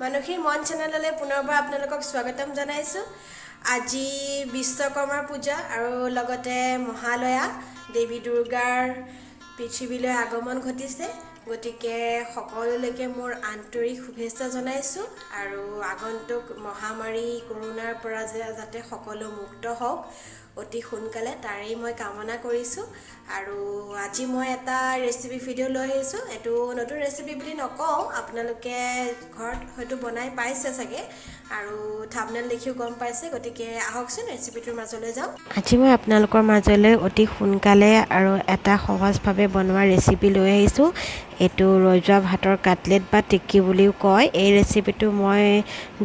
মানসীৰ মন চেনেললৈ পুনৰবাৰ আপোনালোকক স্বাগতম জনাইছোঁ। আজি বিশ্বকৰ্মাৰ পূজা আৰু লগতে মহালয়া দেৱী দুৰ্গাৰ পৃথিৱীলৈ আগমন ঘটিছে। গতিকে সকলোলৈকে মোৰ আন্তৰিক শুভেচ্ছা জনাইছোঁ আৰু আগন্তুক মহামাৰী কৰোণাৰ পৰা যাতে সকলো মুক্ত হওক অতি সোনকালে তাৰেই মই কামনা কৰিছোঁ। আৰু আজি মই এটা ৰেচিপি ভিডিঅ' লৈ আহিছোঁ। এইটো নতুন ৰেচিপি বুলি নকওঁ, আপোনালোকে ঘৰত হয়তো বনাই পাইছে চাগে আৰু থাম্বনেইল দেখিও গম পাইছে। গতিকে আহকচোন ৰেচিপিটোৰ মাজলৈ যাওঁ। আজি মই আপোনালোকৰ মাজলৈ অতি সোনকালে আৰু এটা সহজভাৱে বনোৱা ৰেচিপি লৈ আহিছোঁ। এইটো ৰৈ যোৱা ভাতৰ কাটলেট বা টিক্কি বুলিও কয়। এই ৰেচিপিটো মই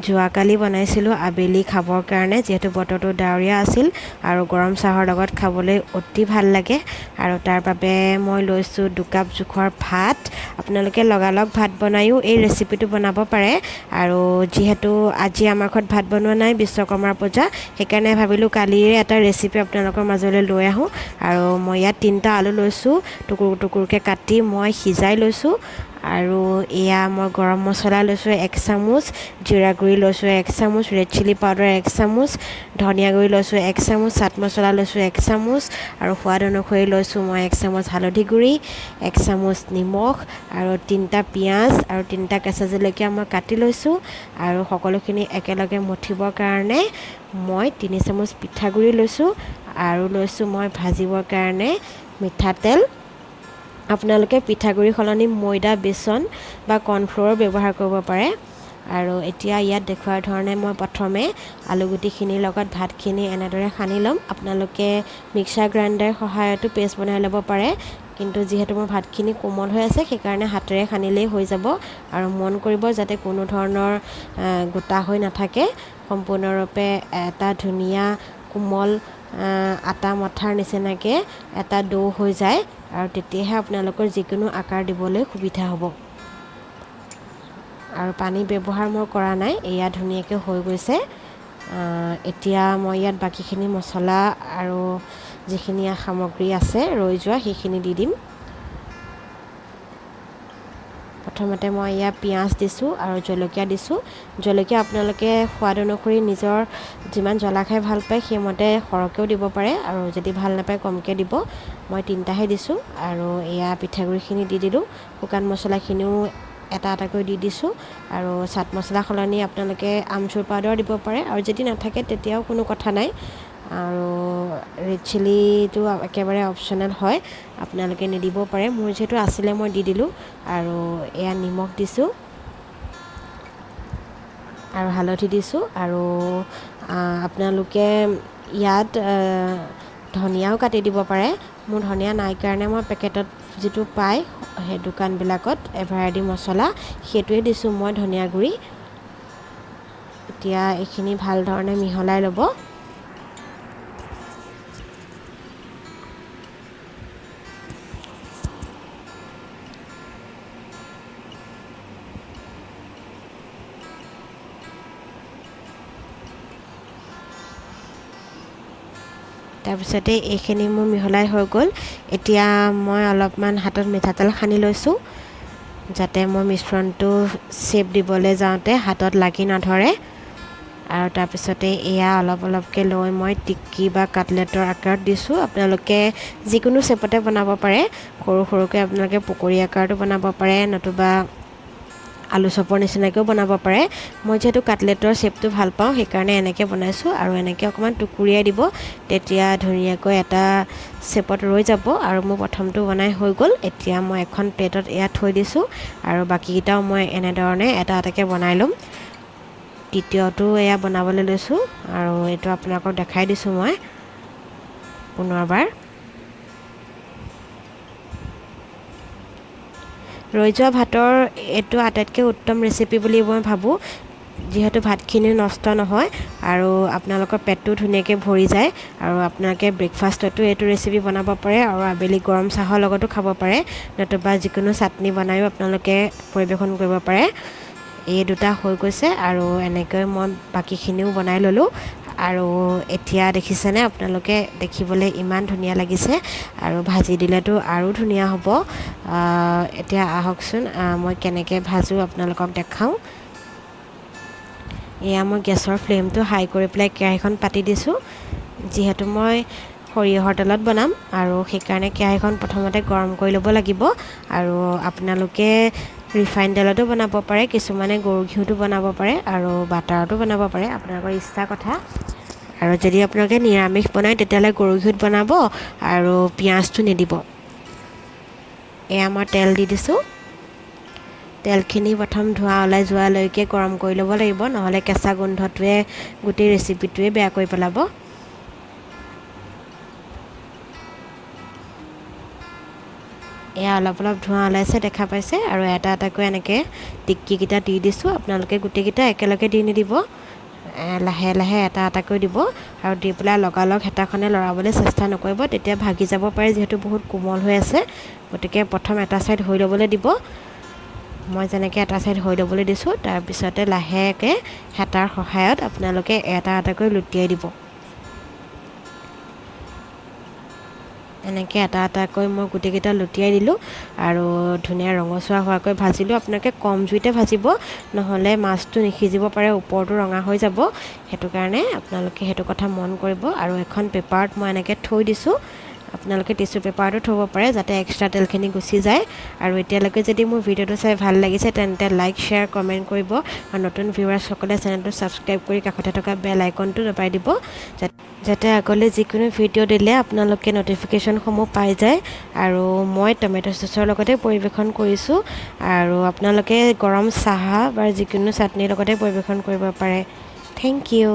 যোৱাকালি বনাইছিলোঁ আবেলি খাবৰ কাৰণে, যিহেতু বতৰটো ডাৱৰীয়া আছিল আৰু গৰম চাহৰ লগত খাবলৈ অতি ভাল লাগে। আৰু তাৰ বাবে মই লৈছোঁ 2 কাপ জোখৰ ভাত। আপোনালোকে লগালগ ভাত বনায়ো এই ৰেচিপিটো বনাব পাৰে। আৰু যিহেতু আজি আমাৰ ঘৰত ভাত বনোৱা নাই, বিশ্বকৰ্মাৰ পূজা, সেইকাৰণে ভাবিলোঁ কালিৰে এটা ৰেচিপি আপোনালোকৰ মাজলৈ লৈ আহোঁ। আৰু মই ইয়াত 3টা আলু লৈছোঁ, টুকুৰ টুকুৰকৈ কাটি মই সিজাই লৈছোঁ। আৰু এয়া মই গৰম মছলা লৈছোঁ 1 চামুচ, জিৰা গুড়ি লৈছোঁ 1 চামুচ, ৰেড চিলি পাউডাৰ 1 চামুচ, ধনিয়া গুড়ি লৈছোঁ 1 চামুচ, চাট মছলা লৈছোঁ 1 চামুচ আৰু সোৱাদ অনুসৰি লৈছোঁ মই 1 চামুচ হালধি গুড়ি, 1 চামুচ নিমখ আৰু 3টা পিঁয়াজ আৰু 3টা কেঁচা জলকীয়া মই কাটি লৈছোঁ। আৰু সকলোখিনি একেলগে মঠিবৰ কাৰণে মই 3 চামুচ পিঠাগুড়ি লৈছোঁ আৰু লৈছোঁ মই ভাজিবৰ কাৰণে মিঠাতেল। আপোনালোকে পিঠাগুড়ি সলনি ময়দা, বেচন বা কৰ্ণফ্ল'ৰ ব্যৱহাৰ কৰিব পাৰে। আৰু এতিয়া ইয়াত দেখুওৱাৰ ধৰণে মই প্ৰথমে আলুগুটিখিনিৰ লগত ভাতখিনি এনেদৰে সানি ল'ম। আপোনালোকে মিক্সাৰ গ্ৰাইণ্ডাৰৰ সহায়তো পেষ্ট বনাই ল'ব পাৰে, কিন্তু যিহেতু মোৰ ভাতখিনি কোমল হৈ আছে সেইকাৰণে হাতেৰে সানিলেই হৈ যাব। আৰু মন কৰিব যাতে কোনো ধৰণৰ গোটা হৈ নাথাকে, সম্পূৰ্ণৰূপে এটা ধুনীয়া কোমল আটা মঠাৰ নিচিনাকৈ এটা ডো হৈ যায়, আৰু তেতিয়াহে আপোনালোকৰ যিকোনো আকাৰ দিবলৈ সুবিধা হ'ব। আৰু পানী ব্যৱহাৰ মই কৰা নাই, এয়া ধুনীয়াকৈ হৈ গৈছে। এতিয়া মই ইয়াত বাকীখিনি মছলা আৰু যিখিনি সামগ্ৰী আছে ৰৈ যোৱা সেইখিনি দি দিম। প্ৰথমতে মই ইয়াত পিঁয়াজ দিছোঁ আৰু জলকীয়া দিছোঁ। জলকীয়া আপোনালোকে সোৱাদ অনুসৰি নিজৰ যিমান জ্বলা খাই ভাল পায় সেইমতে সৰহকৈও দিব পাৰে, আৰু যদি ভাল নাপায় কমকৈ দিব। মই 3টাহে দিছোঁ। আৰু এয়া পিঠাগুড়িখিনি দি দিলোঁ, শুকান মছলাখিনিও এটা এটাকৈ দি দিছোঁ। আৰু চাট মছলা সলনি আপোনালোকে আমচুৰ পাউডাৰ দিব পাৰে, আৰু যদি নাথাকে তেতিয়াও কোনো কথা নাই। আৰু ৰেড চিলিটো একেবাৰে অপশ্যনেল হয়, আপোনালোকে নিদিবও পাৰে। মোৰ যিহেতু আছিলে মই দি দিলোঁ। আৰু এয়া নিমখ দিছোঁ আৰু হালধি দিছোঁ। আৰু আপোনালোকে ইয়াত ধনিয়াও কাটি দিব পাৰে। মোৰ ধনিয়া নাই কাৰণে মই পেকেটত যিটো পায় সেই দোকানবিলাকত এভাৰেডি মছলা সেইটোৱে দিছোঁ মই ধনিয়া গুড়ি। এতিয়া এইখিনি ভাল ধৰণে মিহলাই ল'ব। তাৰপিছতে এইখিনি মোৰ মিহলাই হৈ গ'ল। এতিয়া মই অলপমান হাতত মিঠাতেল সানি লৈছোঁ, যাতে মই মিশ্ৰণটো শ্বেপ দিবলৈ যাওঁতে হাতত লাগি নধৰে। আৰু তাৰপিছতে এয়া অলপ অলপকৈ লৈ মই টিক্কি বা কাটলেটৰ আকাৰত দিছোঁ। আপোনালোকে যিকোনো শ্বেপতে বনাব পাৰে। সৰু সৰুকৈ আপোনালোকে পকৰী আকাৰতো বনাব পাৰে, নতুবা আলু চপৰ নিচিনাকৈও বনাব পাৰে। মই যিহেতু কাটলেটৰ শ্বেপটো ভাল পাওঁ সেইকাৰণে এনেকৈ বনাইছোঁ। আৰু এনেকৈ অকণমান টুকুৰিয়াই দিব, তেতিয়া ধুনীয়াকৈ এটা শ্বেপত ৰৈ যাব। আৰু মোৰ প্ৰথমটো বনাই হৈ গ'ল। এতিয়া মই এখন প্লেটত এয়া থৈ দিছোঁ, আৰু বাকীকেইটাও মই এনেধৰণে এটা এটাকৈ বনাই ল'ম। দ্বিতীয়টো এয়া বনাবলৈ লৈছোঁ, আৰু এইটো আপোনালোকক দেখাই দিছোঁ মই পুনৰবাৰ। ৰৈ যোৱা ভাতৰ এইটো আটাইতকৈ উত্তম ৰেচিপি বুলি মই ভাবোঁ, যিহেতু ভাতখিনিও নষ্ট নহয় আৰু আপোনালোকৰ পেটটো ধুনীয়াকৈ ভৰি যায়। আৰু আপোনালোকে ব্ৰেকফাষ্টতো এইটো ৰেচিপি বনাব পাৰে, আৰু আবেলি গৰম চাহৰ লগতো খাব পাৰে, নতুবা যিকোনো চাটনি বনায়ো আপোনালোকে পৰিৱেশন কৰিব পাৰে। এই দুটা হৈ গৈছে, আৰু এনেকৈ মই বাকীখিনিও বনাই ল'লোঁ। আৰু এতিয়া দেখিছেনে আপোনালোকে, দেখিবলৈ ইমান ধুনীয়া লাগিছে, আৰু ভাজি দিলেতো আৰু ধুনীয়া হ'ব। এতিয়া আহকচোন মই কেনেকৈ ভাজোঁ আপোনালোকক দেখাওঁ। এয়া মই গেছৰ ফ্লেমটো হাই কৰি পেলাই কেৰাহীখন পাতি দিছোঁ যিহেতু মই সৰিয়হৰ তেলত বনাম আৰু সেইকাৰণে কেৰাহীখন প্ৰথমতে গৰম কৰি ল'ব লাগিব আৰু আপোনালোকে ৰিফাইন তেলতো বনাব পাৰে কিছুমানে গৰু ঘিউটো বনাব পাৰে আৰু বাটাৰতো বনাব পাৰে আপোনালোকৰ ইচ্ছা কথা আৰু যদি আপোনালোকে নিৰামিষ বনায় তেতিয়াহ'লে গৰু ঘিউত বনাব আৰু পিঁয়াজটো নিদিব এয়া মই তেল দি দিছোঁ তেলখিনি প্ৰথম ধোঁৱা ওলাই যোৱালৈকে গৰম কৰি ল'ব লাগিব নহ'লে কেঁচা গোন্ধটোৱে গোটেই ৰেচিপিটোৱে বেয়া কৰি পেলাব এয়া অলপ অলপ ধোঁৱা ওলাইছে দেখা পাইছে আৰু এটা এটাকৈ এনেকৈ টিক্কিকেইটা দি দিছোঁ আপোনালোকে গোটেইকেইটা একেলগে দি নিদিব লাহে লাহে এটা এটাকৈ দিব আৰু দি পেলাই লগালগ হেতাখনে লৰাবলৈ চেষ্টা নকৰিব তেতিয়া ভাগি যাব পাৰে যিহেতু বহুত কোমল হৈ আছে গতিকে প্ৰথম এটা ছাইড হৈ ল'বলৈ দিব মই যেনেকৈ এটা ছাইড হৈ ল'বলৈ দিছোঁ তাৰপিছতে লাহেকৈ হেতাৰ সহায়ত আপোনালোকে এটা এটাকৈ লুটিয়াই দিব এনেকৈ এটা এটাকৈ মই গোটেইকেইটা লুটিয়াই দিলোঁ আৰু ধুনীয়া ৰঙচুৱা হোৱাকৈ ভাজিলোঁ আপোনালোকে কম জুইতে ভাজিব নহ'লে মাছটো নিসিজিব পাৰে ওপৰটো ৰঙা হৈ যাব সেইটো কাৰণে আপোনালোকে সেইটো কথা মন কৰিব আৰু এখন পেপাৰত মই এনেকৈ থৈ দিছোঁ আপোনালোকে টিচু পেপাৰটো থ'ব পাৰে যাতে এক্সট্ৰা তেলখিনি গুচি যায় আৰু এতিয়ালৈকে যদি মোৰ ভিডিঅ'টো চাই ভাল লাগিছে তেন্তে লাইক শ্বেয়াৰ কমেণ্ট কৰিব আৰু নতুন ভিউৱাৰ্ছসকলে চেনেলটো ছাবস্ক্ৰাইব কৰি কাষতে থকা বেল আইকনটো দবাই দিব যাতে আগলৈ যিকোনো ভিডিঅ' দিলে আপোনালোকে ন'টিফিকেশ্যনসমূহ পাই যায় আৰু মই টমেটো চচৰ লগতে পৰিৱেশন কৰিছোঁ আৰু আপোনালোকে গৰম চাহ বা যিকোনো চাটনিৰ লগতে পৰিৱেশন কৰিব পাৰে থেংক ইউ